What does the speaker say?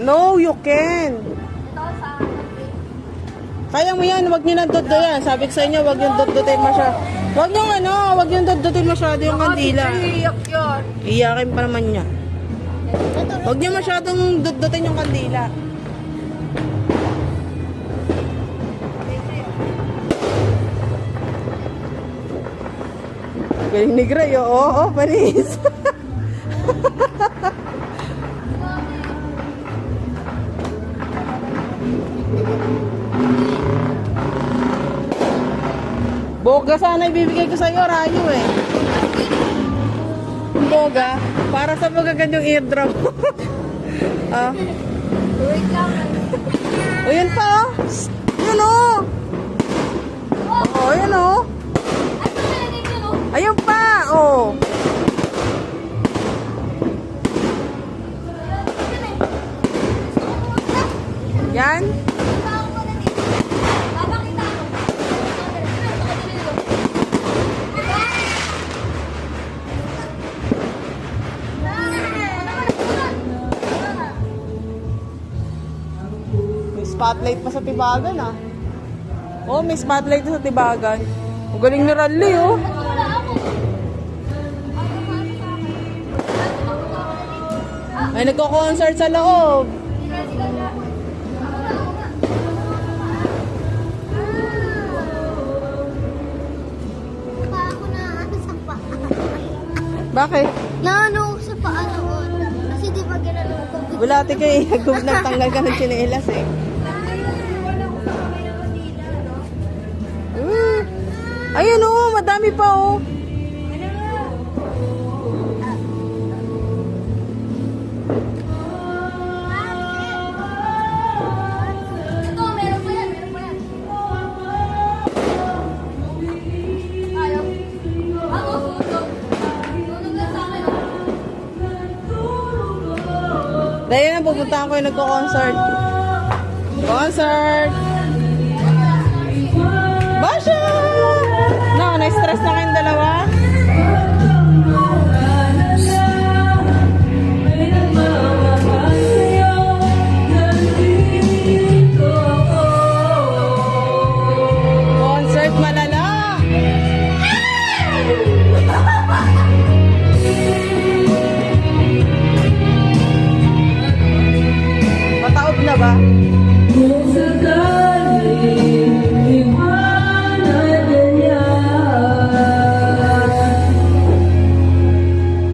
No, you can. Kaya mo yan, wag nyo na dot-dotan. Sabi ko sa inyo, wag yung dot-dotin masyado. Wag yung dot-dotin masyado yung kandila. Iyak yun. Iyakin pa naman niya. Wag nyo masyadong dot-dotin yung kandila. Galing ni Gray, oo, panis. Boga sana ibibigay ko sa'yo, Rayo eh. Boga, para sa magagandang eardrum. Ah. Wait lang. O yan pa oh. Yun oh. Oo, yun oh. Ayun pa, oh. Yan. May spotlight pa sa Tibagan ah. Oh, may spotlight sa Tibagan. Ang galing ni Rally oh. Ay, nagko-concert sa loob. Ako na ano sa paa. Bakit? Naano sa paa noon. Kasi di ba ginano ko? Bulati kayo, nagtanggal ka ng tsinelas eh. Ayun oh, madami pa oh. Ito, meron pa yan, meron pa yan. Ayaw. Ako, sunog. Sunog lang sa akin. Dahil na pupuntahan ko yung nagko-concert. Concert! Basha! No, na-stress na kayong dalawa?